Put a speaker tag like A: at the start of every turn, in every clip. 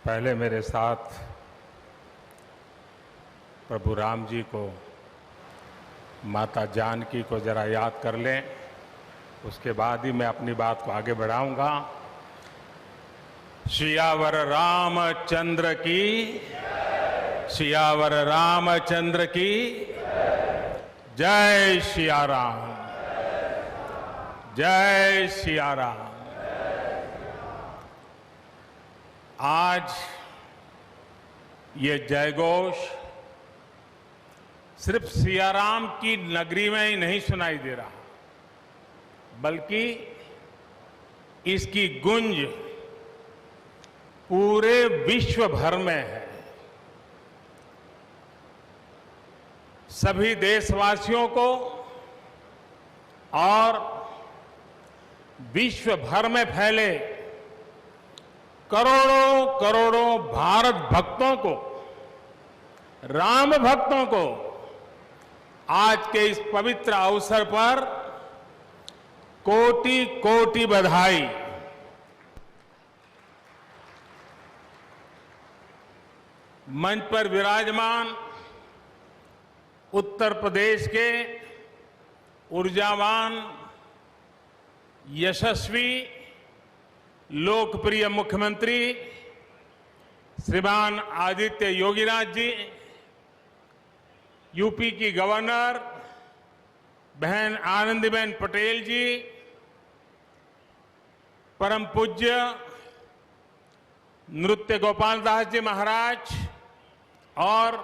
A: पहले मेरे साथ प्रभु राम जी को, माता जानकी को जरा याद कर लें, उसके बाद ही मैं अपनी बात को आगे बढ़ाऊंगा। सियावर रामचंद्र की, सियावर रामचंद्र की जय। सिया राम, जय सिया राम। आज ये जयघोष सिर्फ सियाराम की नगरी में ही नहीं सुनाई दे रहा, बल्कि इसकी गूंज पूरे विश्व भर में है। सभी देशवासियों को और विश्व भर में फैले करोड़ों करोड़ों भारत भक्तों को, राम भक्तों को आज के इस पवित्र अवसर पर कोटि कोटि बधाई। मंच पर विराजमान उत्तर प्रदेश के ऊर्जावान, यशस्वी, लोकप्रिय मुख्यमंत्री श्रीमान आदित्य योगीनाथ जी, यूपी की गवर्नर बहन आनंदीबेन पटेल जी, परम पूज्य नृत्य गोपाल दास जी महाराज और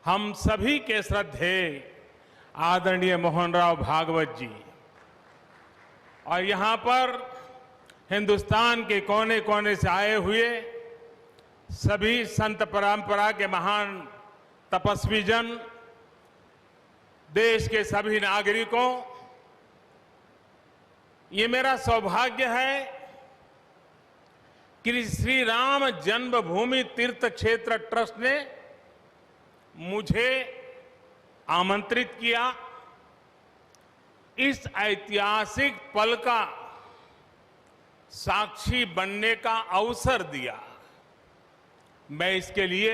A: हम सभी के श्रद्धेय आदरणीय मोहनराव भागवत जी, और यहां पर हिंदुस्तान के कोने कोने से आए हुए सभी संत परंपरा के महान तपस्वी जन, देश के सभी नागरिकों, ये मेरा सौभाग्य है कि श्री राम जन्मभूमि तीर्थ क्षेत्र ट्रस्ट ने मुझे आमंत्रित किया, इस ऐतिहासिक पल का साक्षी बनने का अवसर दिया। मैं इसके लिए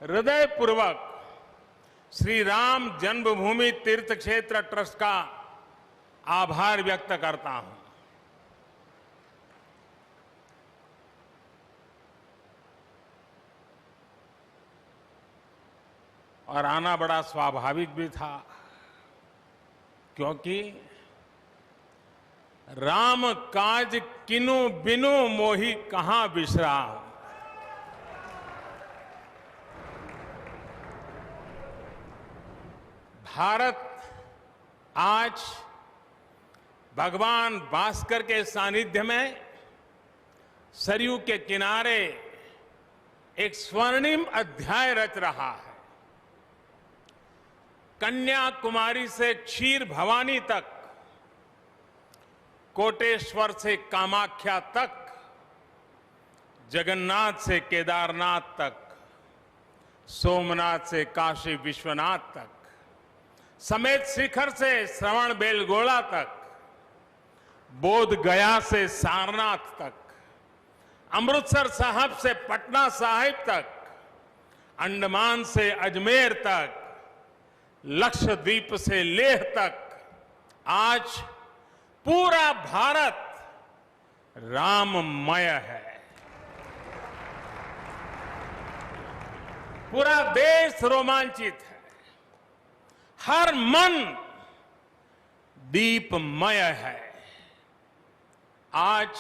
A: हृदयपूर्वक श्री राम जन्मभूमि तीर्थ क्षेत्र ट्रस्ट का आभार व्यक्त करता हूं। और आना बड़ा स्वाभाविक भी था, क्योंकि राम काज किनु बिनु मोहि कहां बिसराम। भारत आज भगवान भास्कर के सानिध्य में सरयू के किनारे एक स्वर्णिम अध्याय रच रहा है। कन्याकुमारी से क्षीर भवानी तक, कोटेश्वर से कामाख्या तक, जगन्नाथ से केदारनाथ तक, सोमनाथ से काशी विश्वनाथ तक, समेत शिखर से श्रवण बेलगोला तक, बोध गया से सारनाथ तक, अमृतसर साहब से पटना साहिब तक, अंडमान से अजमेर तक, लक्षद्वीप से लेह तक, आज पूरा भारत राममय है। पूरा देश रोमांचित है, हर मन दीपमय है। आज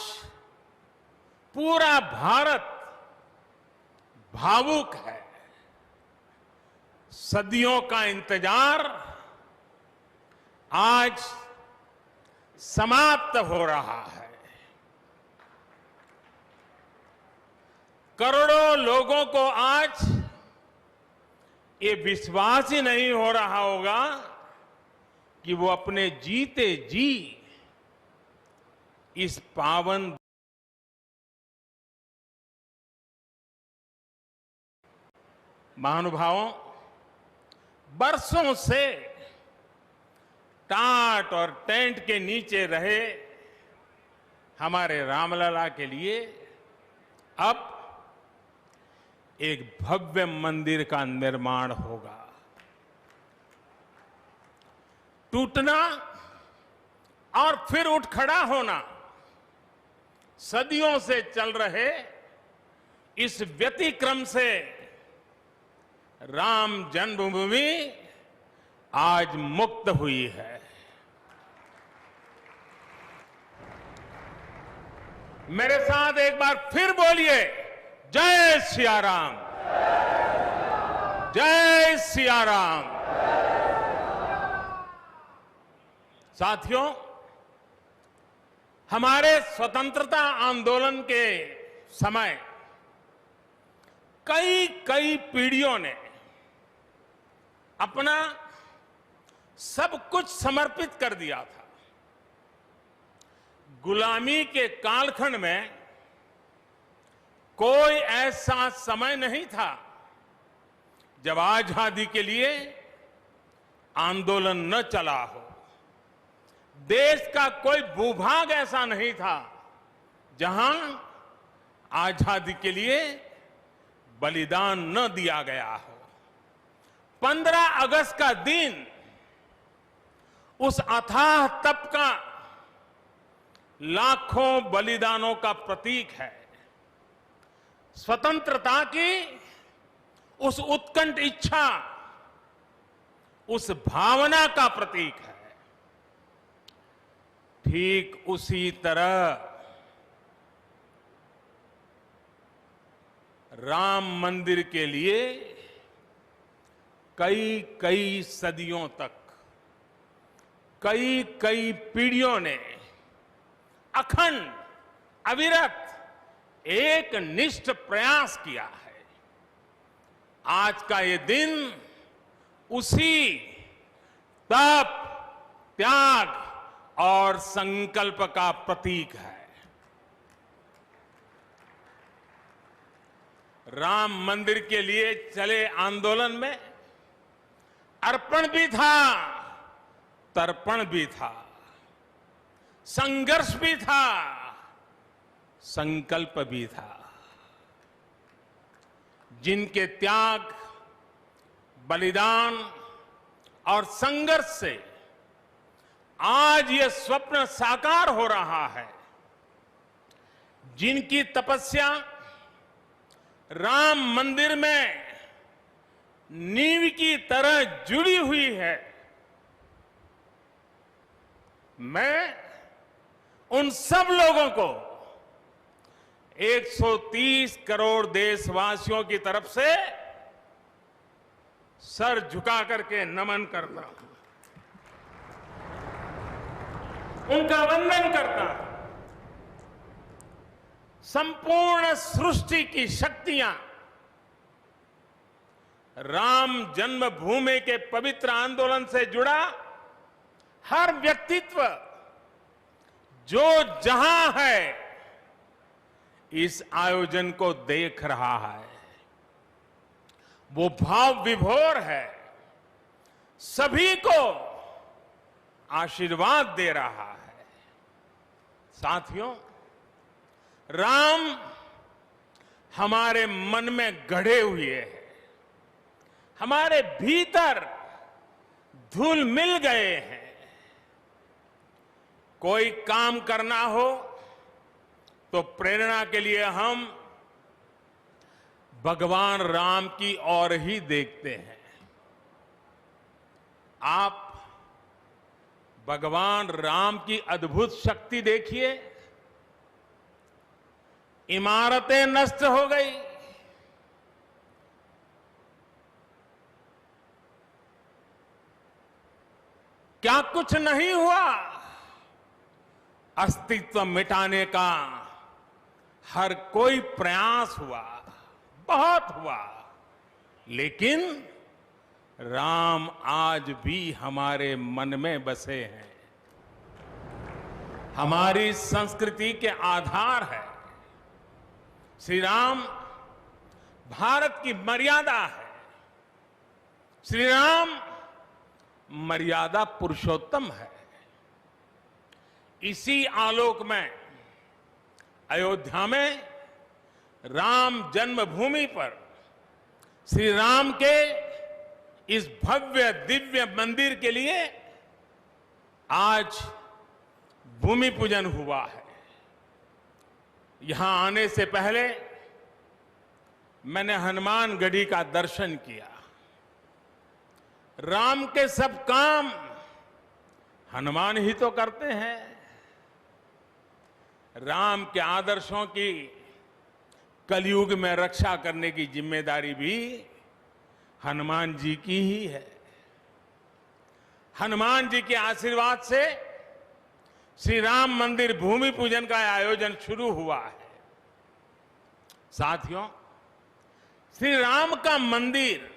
A: पूरा भारत भावुक है। सदियों का इंतजार आज समाप्त हो रहा है। करोड़ों लोगों को आज ये विश्वास ही नहीं हो रहा होगा कि वो अपने जीते जी इस पावन महानुभावों, बरसों से टाट और टेंट के नीचे रहे हमारे रामलला के लिए अब एक भव्य मंदिर का निर्माण होगा। टूटना और फिर उठ खड़ा होना, सदियों से चल रहे इस व्यतिक्रम से राम जन्मभूमि आज मुक्त हुई है। मेरे साथ एक बार फिर बोलिए, जय सिया राम, जय सिया राम। साथियों, हमारे स्वतंत्रता आंदोलन के समय कई पीढ़ियों ने अपना सब कुछ समर्पित कर दिया था। गुलामी के कालखंड में कोई ऐसा समय नहीं था जब आजादी के लिए आंदोलन न चला हो। देश का कोई भूभाग ऐसा नहीं था जहां आजादी के लिए बलिदान न दिया गया हो। 15 अगस्त का दिन उस अथाह तप का, लाखों बलिदानों का प्रतीक है। स्वतंत्रता की उस उत्कंठ इच्छा, उस भावना का प्रतीक है। ठीक उसी तरह राम मंदिर के लिए कई सदियों तक, कई पीढ़ियों ने अखंड, अविरत एक निष्ठ प्रयास किया है। आज का ये दिन उसी तप, त्याग और संकल्प का प्रतीक है। राम मंदिर के लिए चले आंदोलन में अर्पण भी था, तर्पण भी था, संघर्ष भी था, संकल्प भी था। जिनके त्याग, बलिदान और संघर्ष से आज ये स्वप्न साकार हो रहा है, जिनकी तपस्या राम मंदिर में नींव की तरह जुड़ी हुई है, मैं उन सब लोगों को 130 करोड़ देशवासियों की तरफ से सर झुका करके नमन करता हूं, उनका वंदन करता हूं। संपूर्ण सृष्टि की शक्तियां राम जन्मभूमि के पवित्र आंदोलन से जुड़ा हर व्यक्तित्व जो जहां है इस आयोजन को देख रहा है, वो भाव विभोर है, सभी को आशीर्वाद दे रहा है। साथियों, राम हमारे मन में गढ़े हुए हैं, हमारे भीतर धुल मिल गए हैं। कोई काम करना हो तो प्रेरणा के लिए हम भगवान राम की ओर ही देखते हैं। आप भगवान राम की अद्भुत शक्ति देखिए। इमारतें नष्ट हो गई, क्या कुछ नहीं हुआ? अस्तित्व मिटाने का हर कोई प्रयास हुआ, बहुत हुआ, लेकिन राम आज भी हमारे मन में बसे हैं, हमारी संस्कृति के आधार है। श्री राम भारत की मर्यादा है। श्री राम मर्यादा पुरुषोत्तम है। इसी आलोक में अयोध्या में राम जन्मभूमि पर श्री राम के इस भव्य दिव्य मंदिर के लिए आज भूमि पूजन हुआ है। यहां आने से पहले मैंने हनुमानगढ़ी का दर्शन किया। राम के सब काम हनुमान ही तो करते हैं। राम के आदर्शों की कलयुग में रक्षा करने की जिम्मेदारी भी हनुमान जी की ही है। हनुमान जी के आशीर्वाद से श्री राम मंदिर भूमि पूजन का आयोजन शुरू हुआ है। साथियों, श्री राम का मंदिर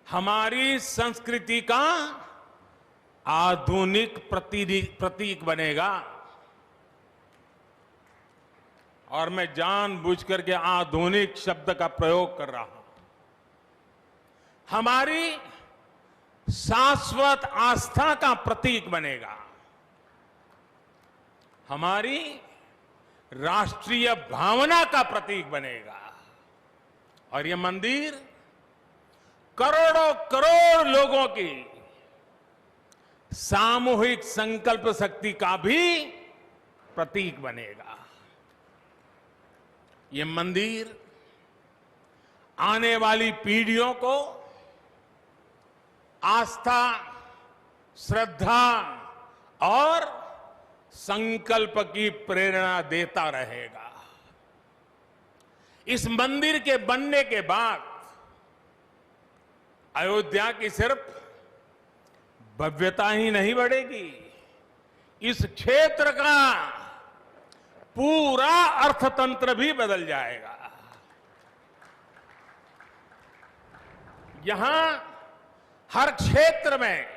A: हमारी संस्कृति का आधुनिक प्रतीक बनेगा। और मैं जानबूझकर के आधुनिक शब्द का प्रयोग कर रहा हूं। हमारी शाश्वत आस्था का प्रतीक बनेगा। हमारी राष्ट्रीय भावना का प्रतीक बनेगा। और यह मंदिर करोड़ों करोड़ लोगों की सामूहिक संकल्प शक्ति का भी प्रतीक बनेगा। यह मंदिर आने वाली पीढ़ियों को आस्था, श्रद्धा और संकल्प की प्रेरणा देता रहेगा। इस मंदिर के बनने के बाद अयोध्या की सिर्फ भव्यता ही नहीं बढ़ेगी, इस क्षेत्र का पूरा अर्थतंत्र भी बदल जाएगा। यहां हर क्षेत्र में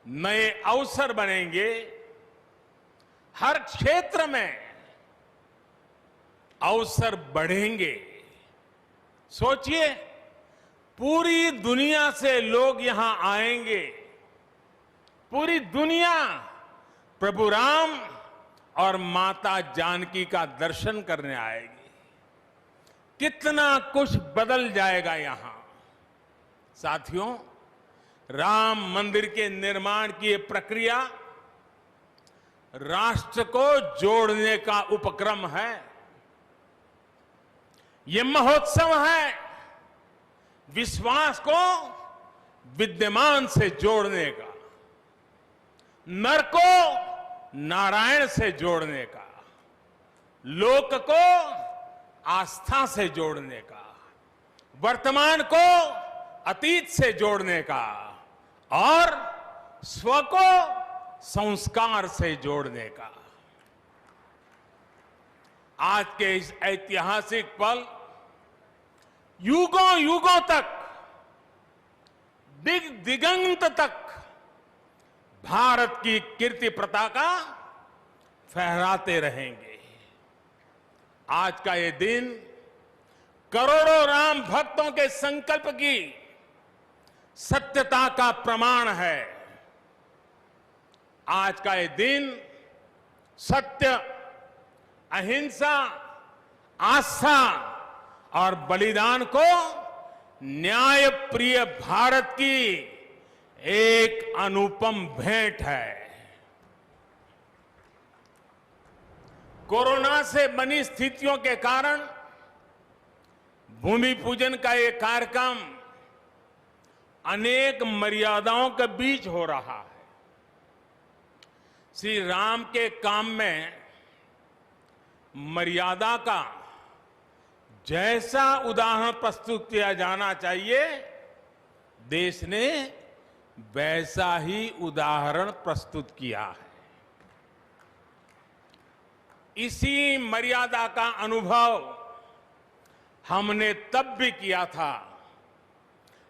A: नए अवसर बनेंगे। हर क्षेत्र में अवसर बढ़ेंगे। सोचिए, पूरी दुनिया से लोग यहां आएंगे। पूरी दुनिया प्रभु राम और माता जानकी का दर्शन करने आएगी। कितना कुछ बदल जाएगा यहां। साथियों, राम मंदिर के निर्माण की ये प्रक्रिया राष्ट्र को जोड़ने का उपक्रम है। ये महोत्सव है विश्वास को विद्यमान से जोड़ने का, नर को नारायण से जोड़ने का, लोक को आस्था से जोड़ने का, वर्तमान को अतीत से जोड़ने का और स्व को संस्कार से जोड़ने का। आज के इस ऐतिहासिक पल युगों युगों तक, दिग दिगंत तक भारत की कीर्ति पताका फहराते रहेंगे। आज का ये दिन करोड़ों राम भक्तों के संकल्प की सत्यता का प्रमाण है। आज का ये दिन सत्य, अहिंसा, आस्था और बलिदान को न्याय प्रिय भारत की एक अनुपम भेंट है। कोरोना से बनी स्थितियों के कारण भूमि पूजन का ये कार्यक्रम अनेक मर्यादाओं के बीच हो रहा है। श्री राम के काम में मर्यादा का जैसा उदाहरण प्रस्तुत किया जाना चाहिए, देश ने वैसा ही उदाहरण प्रस्तुत किया है। इसी मर्यादा का अनुभव हमने तब भी किया था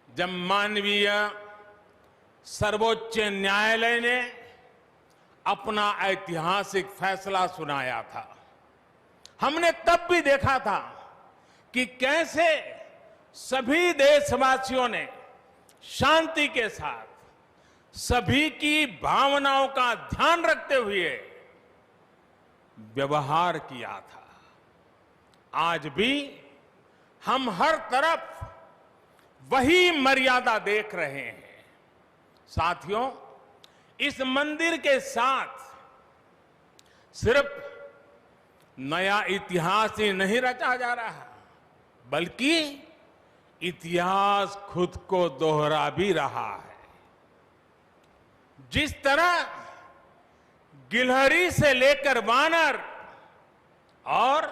A: जब माननीय सर्वोच्च न्यायालय ने अपना ऐतिहासिक फैसला सुनाया था। हमने तब भी देखा था कि कैसे सभी देशवासियों ने शांति के साथ सभी की भावनाओं का ध्यान रखते हुए व्यवहार किया था। आज भी हम हर तरफ वही मर्यादा देख रहे हैं। साथियों, इस मंदिर के साथ सिर्फ नया इतिहास ही नहीं रचा जा रहा, बल्कि इतिहास खुद को दोहरा भी रहा है। जिस तरह गिलहरी से लेकर वानर और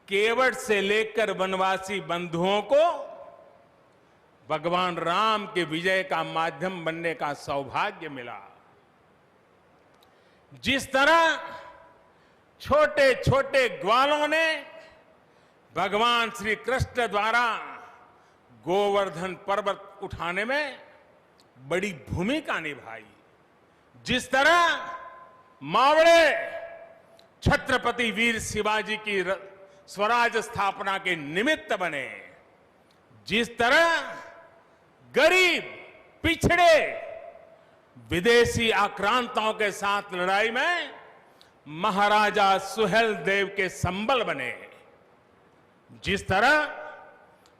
A: केवट से लेकर वनवासी बंधुओं को भगवान राम के विजय का माध्यम बनने का सौभाग्य मिला, जिस तरह छोटे छोटे ग्वालों ने भगवान श्री कृष्ण द्वारा गोवर्धन पर्वत उठाने में बड़ी भूमिका निभाई, जिस तरह मावड़े छत्रपति वीर शिवाजी की स्वराज स्थापना के निमित्त बने, जिस तरह गरीब पिछड़े विदेशी आक्रांताओं के साथ लड़ाई में महाराजा सुहेल देव के संबल बने, जिस तरह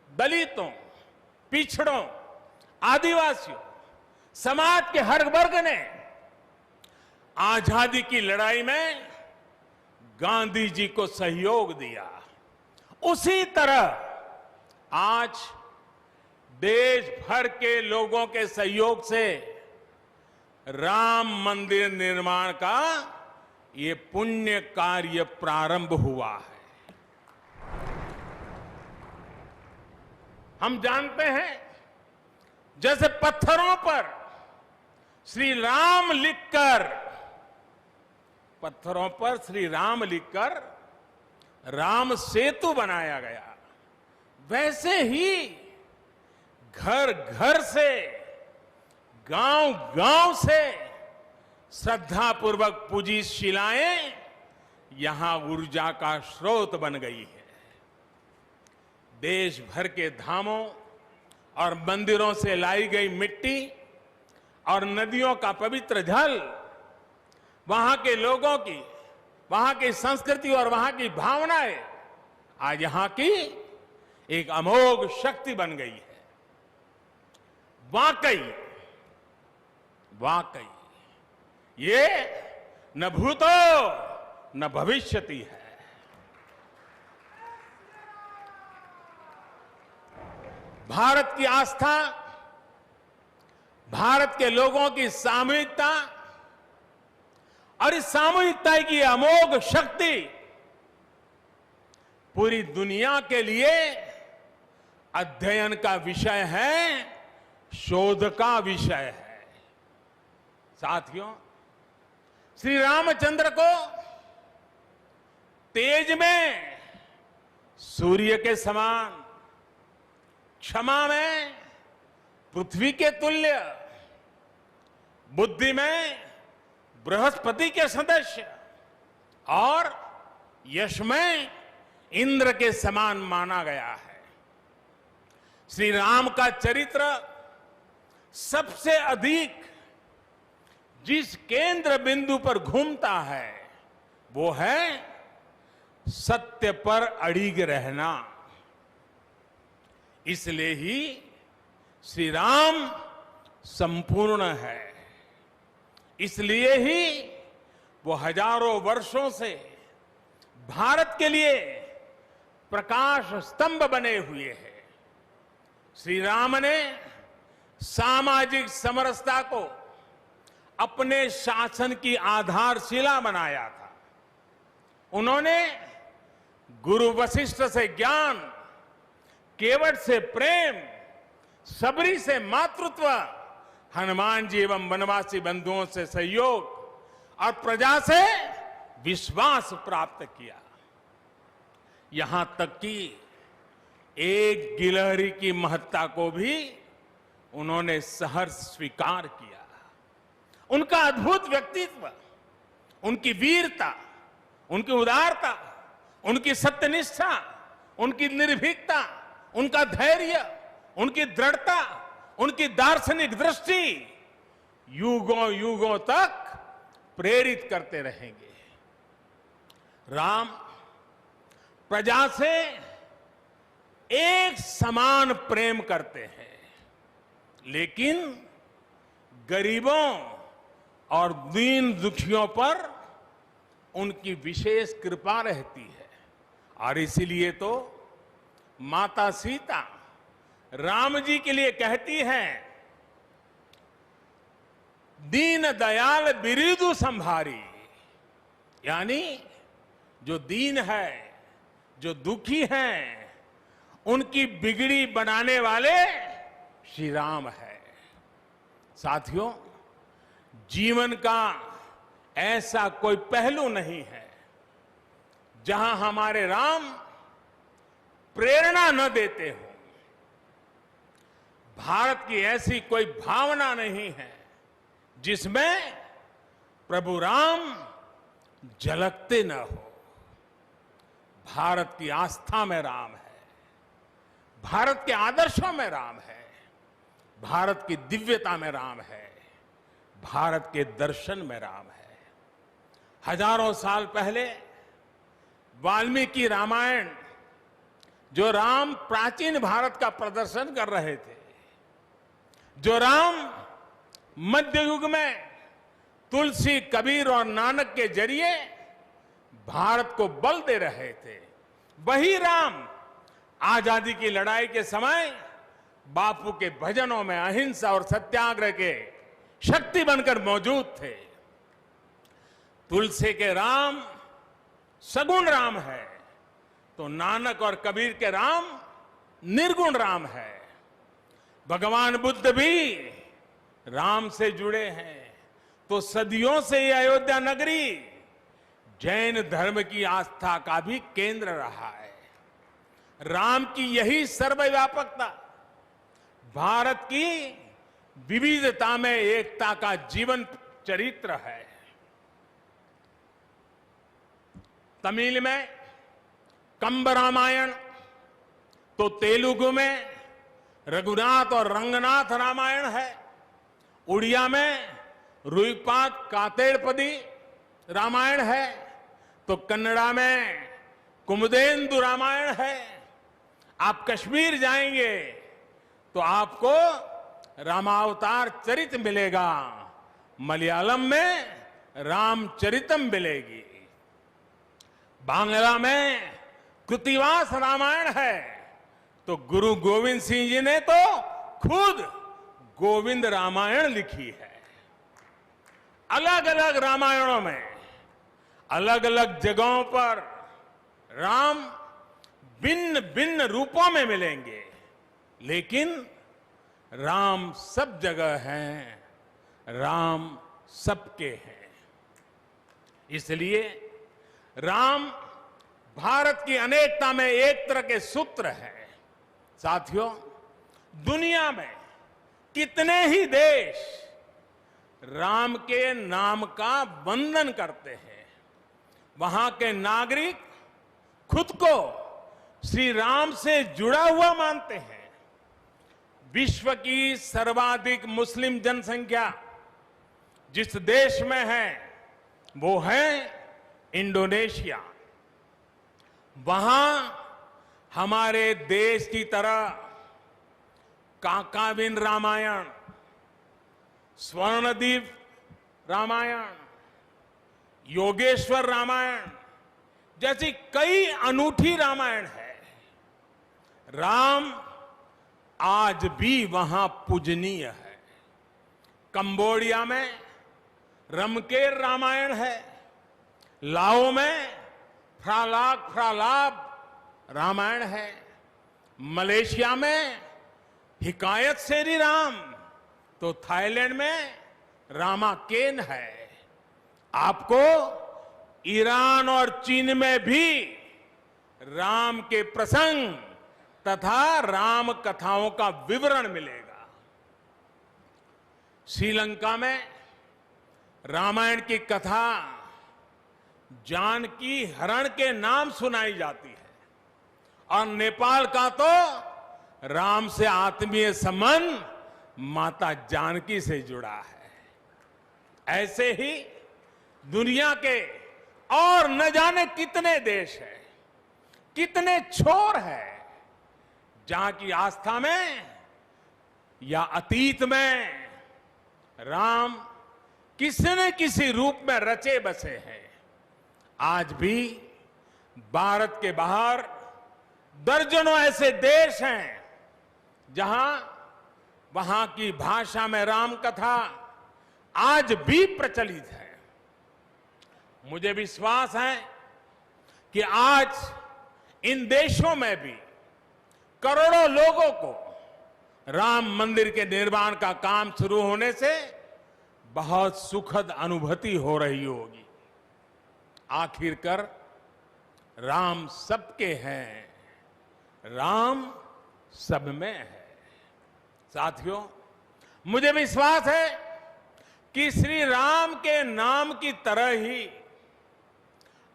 A: दलितों, पिछड़ों, आदिवासियों, समाज के हर वर्ग ने आजादी की लड़ाई में गांधी जी को सहयोग दिया, उसी तरह आज देश भर के लोगों के सहयोग से राम मंदिर निर्माण का ये पुण्य कार्य प्रारंभ हुआ है। हम जानते हैं, जैसे पत्थरों पर श्री राम लिखकर राम सेतु बनाया गया, वैसे ही घर घर से, गांव गांव से श्रद्धापूर्वक पूजी शिलाएं यहां ऊर्जा का स्रोत बन गई है। देश भर के धामों और मंदिरों से लाई गई मिट्टी और नदियों का पवित्र जल वहां के लोगों की, वहां की संस्कृति और वहां की भावनाएं आज यहां की एक अमोघ शक्ति बन गई है। वाकई ये न भूतो न भविष्यति है। भारत की आस्था, भारत के लोगों की सामूहिकता और इस सामूहिकता की अमोघ शक्ति पूरी दुनिया के लिए अध्ययन का विषय है, शोध का विषय है। साथियों, श्री रामचंद्र को तेज में सूर्य के समान, क्षमा में पृथ्वी के तुल्य, बुद्धि में बृहस्पति के सदस्य और यश में इंद्र के समान माना गया है। श्री राम का चरित्र सबसे अधिक जिस केंद्र बिंदु पर घूमता है वो है सत्य पर अड़िग रहना। इसलिए ही श्री राम संपूर्ण है, इसलिए ही वो हजारों वर्षों से भारत के लिए प्रकाश स्तंभ बने हुए हैं। श्री राम ने सामाजिक समरसता को अपने शासन की आधारशिला बनाया था। उन्होंने गुरु वशिष्ठ से ज्ञान, केवट से प्रेम, सबरी से मातृत्व, हनुमान जी एवं वनवासी बंधुओं से सहयोग और प्रजा से विश्वास प्राप्त किया। यहां तक कि एक गिलहरी की महत्ता को भी उन्होंने सहर्ष स्वीकार किया। उनका अद्भुत व्यक्तित्व, उनकी वीरता, उनकी उदारता, उनकी सत्यनिष्ठा, उनकी निर्भीकता, उनका धैर्य, उनकी दृढ़ता, उनकी दार्शनिक दृष्टि युगों युगों तक प्रेरित करते रहेंगे। राम प्रजा से एक समान प्रेम करते हैं, लेकिन गरीबों और दीन दुखियों पर उनकी विशेष कृपा रहती है। और इसीलिए तो माता सीता राम जी के लिए कहती हैं, दीन दयाल बिरिदु संभारी, यानी जो दीन है, जो दुखी हैं, उनकी बिगड़ी बनाने वाले श्री राम है। साथियों, जीवन का ऐसा कोई पहलू नहीं है जहां हमारे राम प्रेरणा न देते हो। भारत की ऐसी कोई भावना नहीं है जिसमें प्रभु राम झलकते न हो। भारत की आस्था में राम है, भारत के आदर्शों में राम है, भारत की दिव्यता में राम है, भारत के दर्शन में राम है। हजारों साल पहले वाल्मीकि रामायण, जो राम प्राचीन भारत का प्रदर्शन कर रहे थे, जो राम मध्य युग में तुलसी, कबीर और नानक के जरिए भारत को बल दे रहे थे, वही राम आजादी की लड़ाई के समय बापू के भजनों में अहिंसा और सत्याग्रह के शक्ति बनकर मौजूद थे। तुलसी के राम सगुण राम है, तो नानक और कबीर के राम निर्गुण राम है। भगवान बुद्ध भी राम से जुड़े हैं, तो सदियों से ये अयोध्या नगरी जैन धर्म की आस्था का भी केंद्र रहा है। राम की यही सर्वव्यापकता भारत की विविधता में एकता का जीवन चरित्र है। तमिल में कंब रामायण, तो तेलुगु में रघुनाथ और रंगनाथ रामायण है। उड़िया में रुईपात कातेड़पदी रामायण है, तो कन्नड़ा में कुमुदेंदु रामायण है। आप कश्मीर जाएंगे तो आपको रामावतार चरित मिलेगा, मलयालम में रामचरितम मिलेगी, बांग्ला में कृतिवास रामायण है, तो गुरु गोविंद सिंह जी ने तो खुद गोविंद रामायण लिखी है। अलग अलग रामायणों में अलग अलग जगहों पर राम भिन्न भिन्न रूपों में मिलेंगे, लेकिन राम सब जगह हैं, राम सबके हैं। इसलिए राम भारत की अनेकता में एक तरह के सूत्र है। साथियों, दुनिया में कितने ही देश राम के नाम का वंदन करते हैं, वहां के नागरिक खुद को श्री राम से जुड़ा हुआ मानते हैं। विश्व की सर्वाधिक मुस्लिम जनसंख्या जिस देश में है वो है इंडोनेशिया। वहां हमारे देश की तरह काकाविन रामायण, स्वर्णदीप रामायण, योगेश्वर रामायण जैसी कई अनूठी रामायण है। राम आज भी वहां पूजनीय है। कंबोडिया में रमकेर रामायण है, लाओ में फ्रालाब रामायण है, मलेशिया में हिकायत सेरी राम, तो थाईलैंड में रामाकेन है। आपको ईरान और चीन में भी राम के प्रसंग तथा राम कथाओं का विवरण मिलेगा। श्रीलंका में रामायण की कथा जानकी हरण के नाम सुनाई जाती है, और नेपाल का तो राम से आत्मीय संबंध माता जानकी से जुड़ा है। ऐसे ही दुनिया के और न जाने कितने देश हैं कितने छोर हैं जहां की आस्था में या अतीत में राम किसी न किसी रूप में रचे बसे हैं। आज भी भारत के बाहर दर्जनों ऐसे देश हैं जहां वहां की भाषा में राम कथा आज भी प्रचलित है। मुझे विश्वास है कि आज इन देशों में भी करोड़ों लोगों को राम मंदिर के निर्माण का काम शुरू होने से बहुत सुखद अनुभूति हो रही होगी। आखिरकार राम सबके हैं, राम सब में है। साथियों, मुझे विश्वास है कि श्री राम के नाम की तरह ही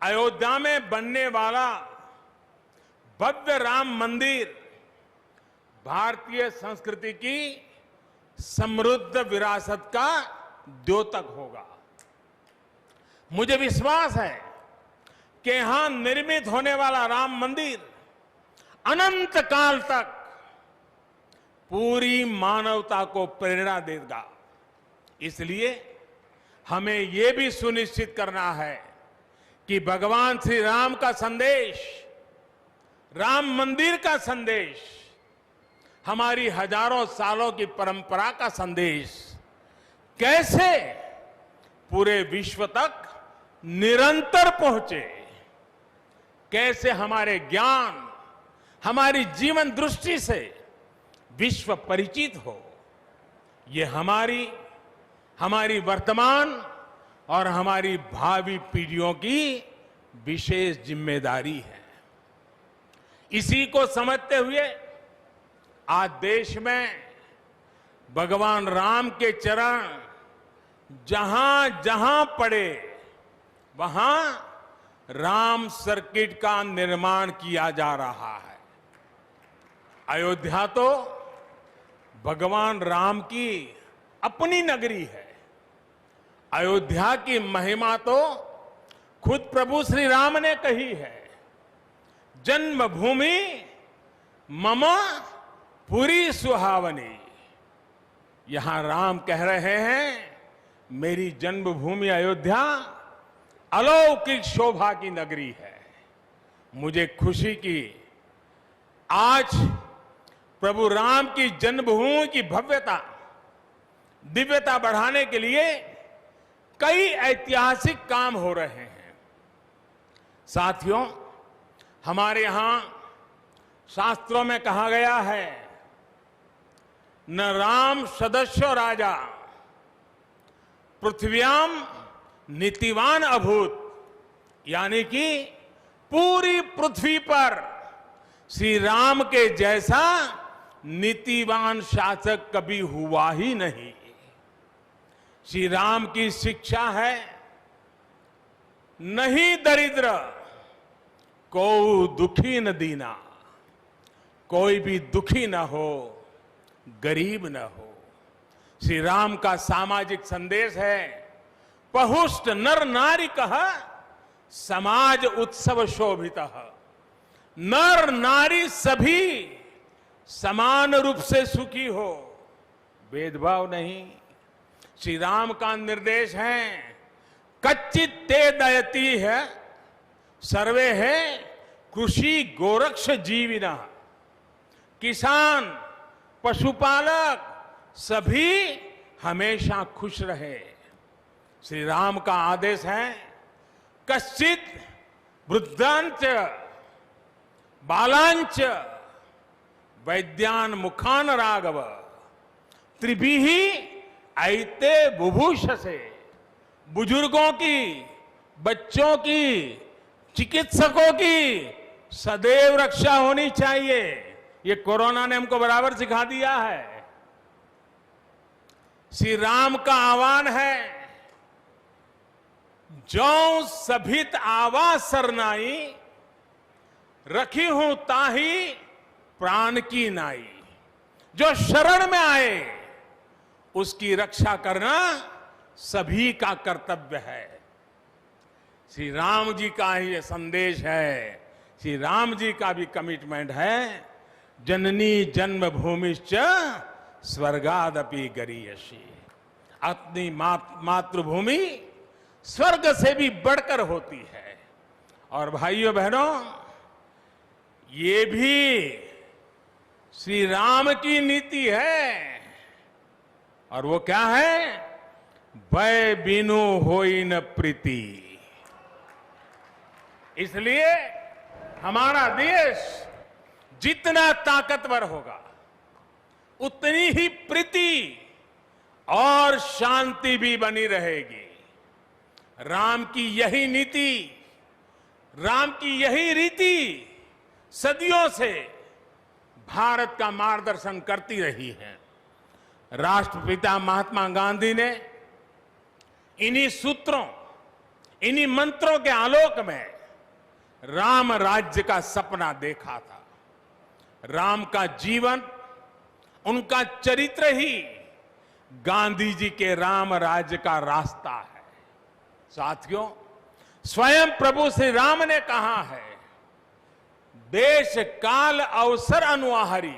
A: अयोध्या में बनने वाला भव्य राम मंदिर भारतीय संस्कृति की समृद्ध विरासत का द्योतक होगा। मुझे विश्वास है कि यहां निर्मित होने वाला राम मंदिर अनंत काल तक पूरी मानवता को प्रेरणा देगा। इसलिए हमें यह भी सुनिश्चित करना है कि भगवान श्री राम का संदेश, राम मंदिर का संदेश, हमारी हजारों सालों की परंपरा का संदेश कैसे पूरे विश्व तक निरंतर पहुंचे, कैसे हमारे ज्ञान, हमारी जीवन दृष्टि से विश्व परिचित हो। ये हमारी वर्तमान और हमारी भावी पीढ़ियों की विशेष जिम्मेदारी है। इसी को समझते हुए आज देश में भगवान राम के चरण जहां जहां पड़े वहां राम सर्किट का निर्माण किया जा रहा है। अयोध्या तो भगवान राम की अपनी नगरी है। अयोध्या की महिमा तो खुद प्रभु श्री राम ने कही है। जन्मभूमि मम पुरी सुहावनी। यहां राम कह रहे हैं, मेरी जन्मभूमि अयोध्या अलौकिक शोभा की नगरी है। मुझे खुशी की आज प्रभु राम की जन्मभूमि की भव्यता, दिव्यता बढ़ाने के लिए कई ऐतिहासिक काम हो रहे हैं। साथियों, हमारे यहां शास्त्रों में कहा गया है, न राम सदस्यो राजा पृथ्व्याम नीतिवान अभूत। यानी कि पूरी पृथ्वी पर श्री राम के जैसा नीतिवान शासक कभी हुआ ही नहीं। श्री राम की शिक्षा है, नहीं दरिद्र को दुखी न दीना। कोई भी दुखी न हो, गरीब न हो। श्री राम का सामाजिक संदेश है, पहुष्ट नर नारी कह समाज उत्सव शोभित। नर नारी सभी समान रूप से सुखी हो, भेदभाव नहीं। श्री राम का निर्देश है, कच्चित ते दयती है सर्वे है कृषि गोरक्ष जीविना। किसान, पशुपालक सभी हमेशा खुश रहे। श्री राम का आदेश है, कश्चित वृद्धांच बालांच वैद्यान मुखान राघव त्रिभिहि ऐते बुभूष से। बुजुर्गों की, बच्चों की, चिकित्सकों की सदैव रक्षा होनी चाहिए। ये कोरोना ने हमको बराबर सिखा दिया है। श्री राम का आह्वान है, जो सभित आवाज सरनाई रखी हूं ताही प्राण की नाई। जो शरण में आए उसकी रक्षा करना सभी का कर्तव्य है। श्री राम जी का ही ये संदेश है, श्री राम जी का भी कमिटमेंट है, जननी जन्मभूमिश्च स्वर्गादपि गरीयसी। अपनी मातृभूमि स्वर्ग से भी बढ़कर होती है। और भाइयों बहनों, ये भी श्री राम की नीति है। और वो क्या है? भय बिनु होई न प्रीति। इसलिए हमारा देश जितना ताकतवर होगा, उतनी ही प्रीति और शांति भी बनी रहेगी। राम की यही नीति, राम की यही रीति सदियों से भारत का मार्गदर्शन करती रही है। राष्ट्रपिता महात्मा गांधी ने इन्हीं सूत्रों, इन्हीं मंत्रों के आलोक में राम राज्य का सपना देखा था। राम का जीवन, उनका चरित्र ही गांधी जी के राम राज्य का रास्ता है। साथियों, स्वयं प्रभु श्री राम ने कहा है, देश काल अवसर अनुआहारी,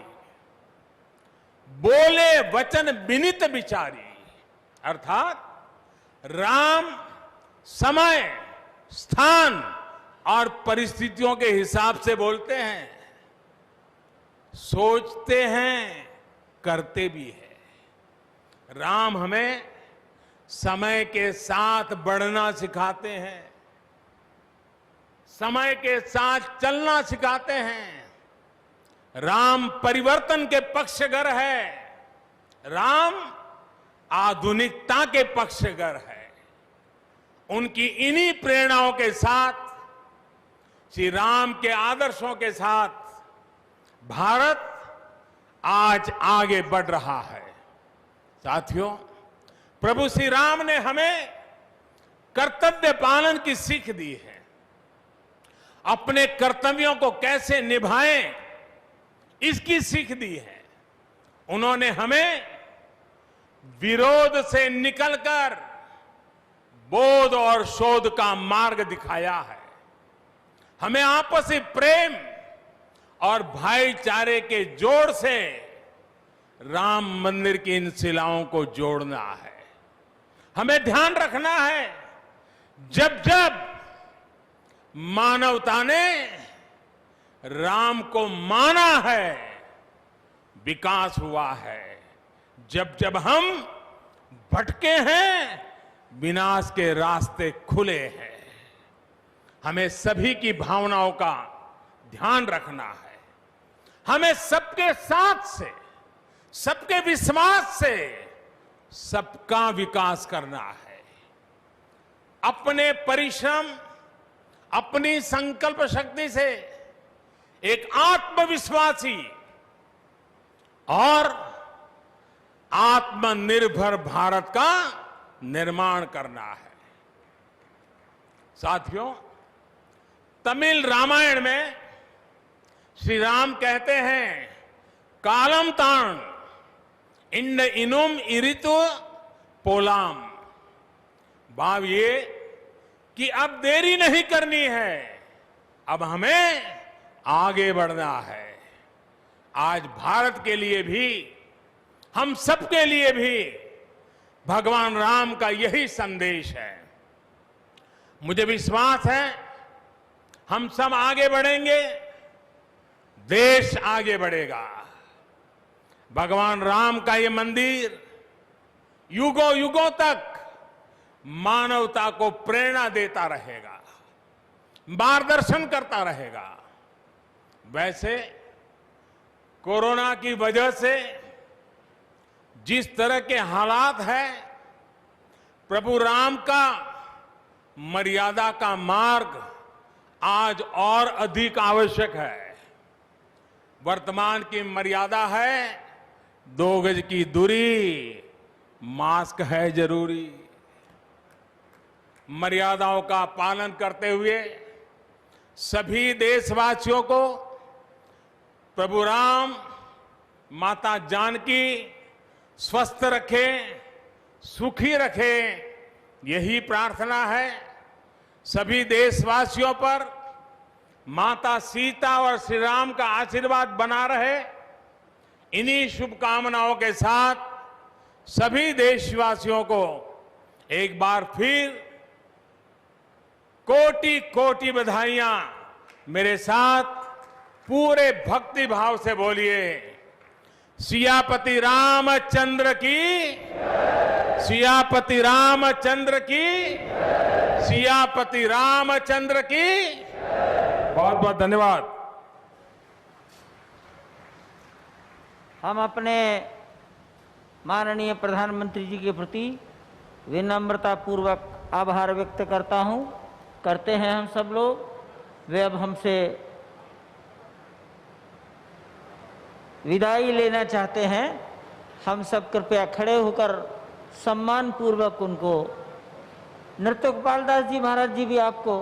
A: बोले वचन विनित विचारी। अर्थात राम समय, स्थान और परिस्थितियों के हिसाब से बोलते हैं, सोचते हैं, करते भी है। राम हमें समय के साथ बढ़ना सिखाते हैं, समय के साथ चलना सिखाते हैं। राम परिवर्तन के पक्षगर है, राम आधुनिकता के पक्षगर है। उनकी इन्हीं प्रेरणाओं के साथ, श्री राम के आदर्शों के साथ भारत आज आगे बढ़ रहा है। साथियों, प्रभु श्री राम ने हमें कर्तव्य पालन की सीख दी है। अपने कर्तव्यों को कैसे निभाएं, इसकी सीख दी है। उन्होंने हमें विरोध से निकलकर बोध और शोध का मार्ग दिखाया है। हमें आपसी प्रेम और भाईचारे के जोड़ से राम मंदिर की इन शिलाओं को जोड़ना है। हमें ध्यान रखना है, जब जब मानवता ने राम को माना है, विकास हुआ है। जब जब हम भटके हैं, विनाश के रास्ते खुले हैं। हमें सभी की भावनाओं का ध्यान रखना है। हमें सबके साथ से, सबके विश्वास से सबका विकास करना है। अपने परिश्रम, अपनी संकल्प शक्ति से एक आत्मविश्वासी और आत्मनिर्भर भारत का निर्माण करना है। साथियों, तमिल रामायण में श्री राम कहते हैं, कालम ताण इंड इनुम इरितु पोलाम। भाव ये कि अब देरी नहीं करनी है, अब हमें आगे बढ़ना है। आज भारत के लिए भी, हम सबके लिए भी भगवान राम का यही संदेश है। मुझे विश्वास है हम सब आगे बढ़ेंगे, देश आगे बढ़ेगा। भगवान राम का ये मंदिर युगों युगों तक मानवता को प्रेरणा देता रहेगा, मार्गदर्शन करता रहेगा। वैसे कोरोना की वजह से जिस तरह के हालात हैं, प्रभु राम का मर्यादा का मार्ग आज और अधिक आवश्यक है। वर्तमान की मर्यादा है 2 गज की दूरी, मास्क है जरूरी। मर्यादाओं का पालन करते हुए सभी देशवासियों को प्रभु राम, माता जानकी स्वस्थ रखें, सुखी रखें, यही प्रार्थना है। सभी देशवासियों पर माता सीता और श्री राम का आशीर्वाद बना रहे। इन्हीं शुभकामनाओं के साथ सभी देशवासियों को एक बार फिर कोटि कोटि बधाइयां। मेरे साथ पूरे भक्ति भाव से बोलिए, सियापति रामचंद्र की, सियापति रामचंद्र की, सियापति रामचंद्र की। बहुत बहुत धन्यवाद।
B: हम अपने माननीय प्रधानमंत्री जी के प्रति विनम्रता पूर्वक आभार व्यक्त करते हैं हम सब लोग। वे अब हमसे विदाई लेना चाहते हैं। हम सब कृपया खड़े होकर सम्मान पूर्वक उनको, नृत्य गोपाल दास जी महाराज जी भी आपको